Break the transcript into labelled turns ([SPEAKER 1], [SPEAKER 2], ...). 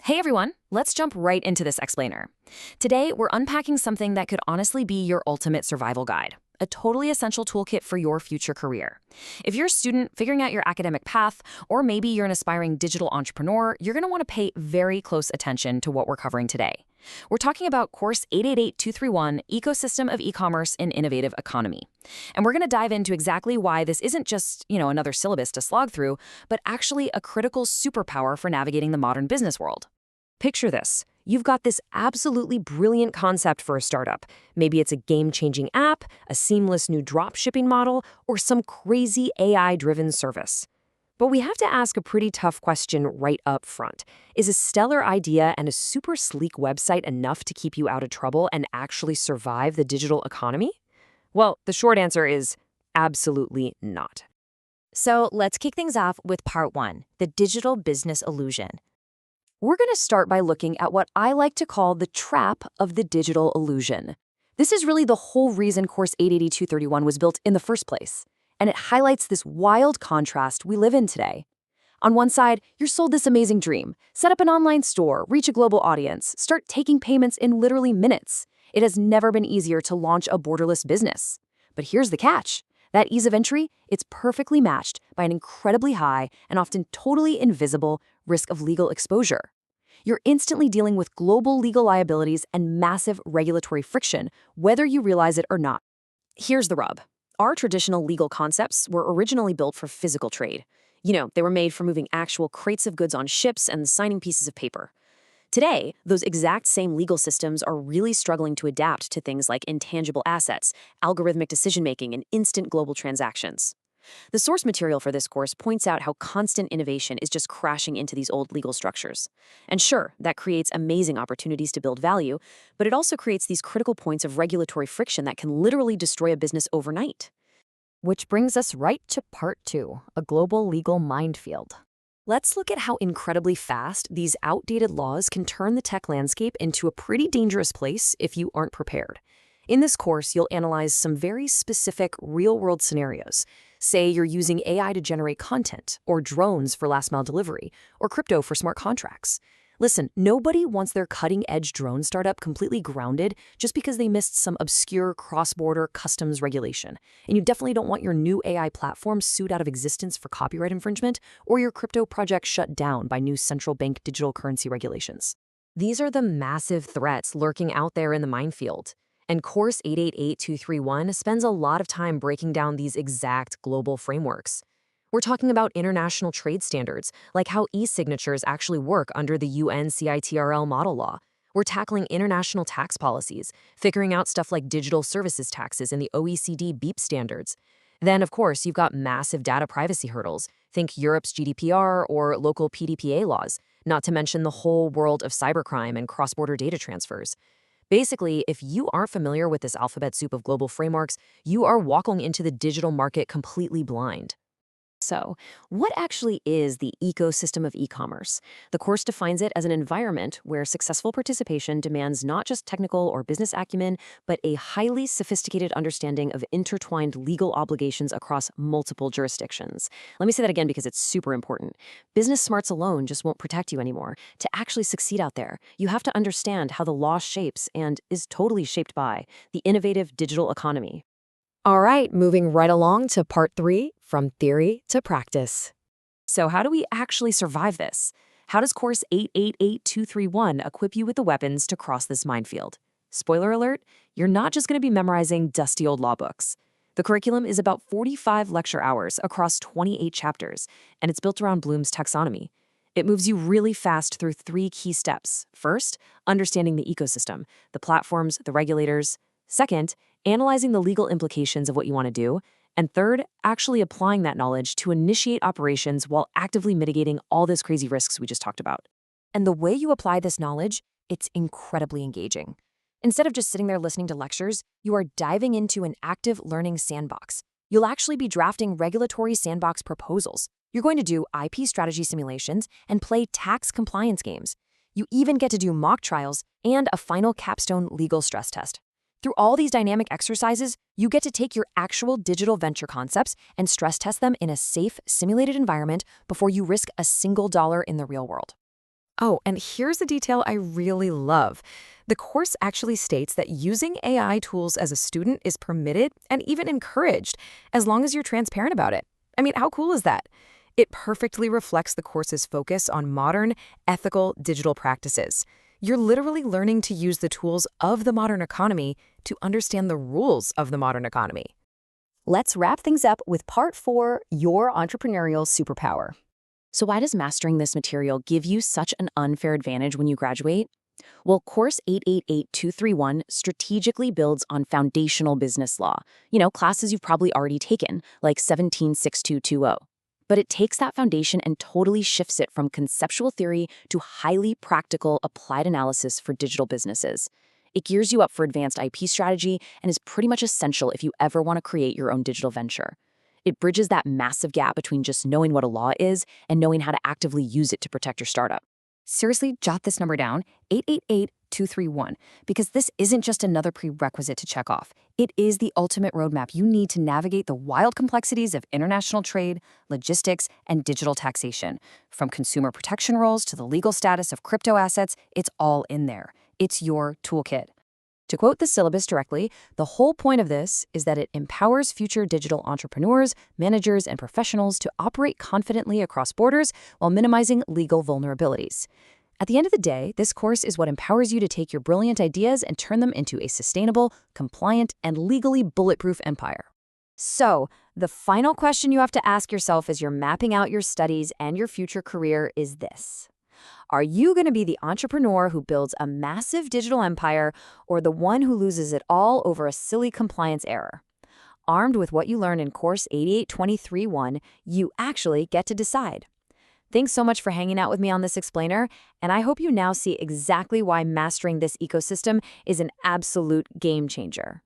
[SPEAKER 1] Hey everyone, let's jump right into this explainer. Today, we're unpacking something that could honestly be your ultimate survival guide, a totally essential toolkit for your future career. If you're a student figuring out your academic path, or maybe you're an aspiring digital entrepreneur, you're going to want to pay very close attention to what we're covering today. We're talking about Course 888231, Ecosystem of E-commerce in Innovative Economy. And we're going to dive into exactly why this isn't just, another syllabus to slog through, but actually a critical superpower for navigating the modern business world. Picture this. You've got this absolutely brilliant concept for a startup. Maybe it's a game-changing app, a seamless new drop-shipping model, or some crazy AI-driven service. But we have to ask a pretty tough question right up front. Is a stellar idea and a super sleek website enough to keep you out of trouble and actually survive the digital economy? Well, the short answer is absolutely not.
[SPEAKER 2] So let's kick things off with part one, the digital business illusion.
[SPEAKER 1] We're going to start by looking at what I like to call the trap of the digital illusion. This is really the whole reason Course 88231 was built in the first place, and it highlights this wild contrast we live in today. On one side, you're sold this amazing dream. Set up an online store, reach a global audience, start taking payments in literally minutes. It has never been easier to launch a borderless business. But here's the catch. That ease of entry, it's perfectly matched by an incredibly high and often totally invisible risk of legal exposure. You're instantly dealing with global legal liabilities and massive regulatory friction, whether you realize it or not. Here's the rub. Our traditional legal concepts were originally built for physical trade. They were made for moving actual crates of goods on ships and signing pieces of paper. Today, those exact same legal systems are really struggling to adapt to things like intangible assets, algorithmic decision-making, and instant global transactions. The source material for this course points out how constant innovation is just crashing into these old legal structures. And sure, that creates amazing opportunities to build value, but it also creates these critical points of regulatory friction that can literally destroy a business overnight.
[SPEAKER 2] Which brings us right to part two, a global legal minefield.
[SPEAKER 1] Let's look at how incredibly fast these outdated laws can turn the tech landscape into a pretty dangerous place if you aren't prepared. In this course, you'll analyze some very specific real-world scenarios. Say you're using AI to generate content, or drones for last-mile delivery, or crypto for smart contracts. Listen, nobody wants their cutting-edge drone startup completely grounded just because they missed some obscure cross-border customs regulation. And you definitely don't want your new AI platform sued out of existence for copyright infringement, or your crypto project shut down by new central bank digital currency regulations. These are the massive threats lurking out there in the minefield. And Course 888231 spends a lot of time breaking down these exact global frameworks. We're talking about international trade standards, like how e-signatures actually work under the UN CITRL model law. We're tackling international tax policies, figuring out stuff like digital services taxes in the OECD BEPS standards. Then, of course, you've got massive data privacy hurdles. Think Europe's GDPR or local PDPA laws, not to mention the whole world of cybercrime and cross-border data transfers. Basically, if you aren't familiar with this alphabet soup of global frameworks, you are walking into the digital market completely blind. So, what actually is the ecosystem of e-commerce? The course defines it as an environment where successful participation demands not just technical or business acumen, but a highly sophisticated understanding of intertwined legal obligations across multiple jurisdictions. Let me say that again because it's super important. Business smarts alone just won't protect you anymore. To actually succeed out there, you have to understand how the law shapes and is totally shaped by the innovative digital economy.
[SPEAKER 2] All right, moving right along to part three, from theory to practice.
[SPEAKER 1] So how do we actually survive this? How does Course 888231 equip you with the weapons to cross this minefield? Spoiler alert, you're not just going to be memorizing dusty old law books. The curriculum is about 45 lecture hours across 28 chapters, and it's built around Bloom's taxonomy. It moves you really fast through three key steps. First, understanding the ecosystem, the platforms, the regulators. Second, analyzing the legal implications of what you want to do. And third, actually applying that knowledge to initiate operations while actively mitigating all those crazy risks we just talked about.
[SPEAKER 2] And the way you apply this knowledge, it's incredibly engaging. Instead of just sitting there listening to lectures, you are diving into an active learning sandbox. You'll actually be drafting regulatory sandbox proposals. You're going to do IP strategy simulations and play tax compliance games. You even get to do mock trials and a final capstone legal stress test. Through all these dynamic exercises, you get to take your actual digital venture concepts and stress test them in a safe, simulated environment before you risk a single dollar in the real world.
[SPEAKER 1] Oh, and here's a detail I really love. The course actually states that using AI tools as a student is permitted and even encouraged, as long as you're transparent about it. I mean, how cool is that? It perfectly reflects the course's focus on modern, ethical digital practices. You're literally learning to use the tools of the modern economy to understand the rules of the modern economy.
[SPEAKER 2] Let's wrap things up with part 4, your entrepreneurial superpower. So why does mastering this material give you such an unfair advantage when you graduate? Well, Course 888231 strategically builds on foundational business law, classes you've probably already taken, like 176220. But it takes that foundation and totally shifts it from conceptual theory to highly practical applied analysis for digital businesses. It gears you up for advanced IP strategy and is pretty much essential if you ever want to create your own digital venture. It bridges that massive gap between just knowing what a law is and knowing how to actively use it to protect your startup. Seriously, jot this number down, 888231, because this isn't just another prerequisite to check off. It is the ultimate roadmap you need to navigate the wild complexities of international trade, logistics, and digital taxation. From consumer protection rules to the legal status of crypto assets, it's all in there. It's your toolkit. To quote the syllabus directly, the whole point of this is that it empowers future digital entrepreneurs, managers, and professionals to operate confidently across borders while minimizing legal vulnerabilities. At the end of the day, this course is what empowers you to take your brilliant ideas and turn them into a sustainable, compliant, and legally bulletproof empire. So, the final question you have to ask yourself as you're mapping out your studies and your future career is this. Are you going to be the entrepreneur who builds a massive digital empire or the one who loses it all over a silly compliance error? Armed with what you learn in Course 8823-1, you actually get to decide. Thanks so much for hanging out with me on this explainer, and I hope you now see exactly why mastering this ecosystem is an absolute game changer.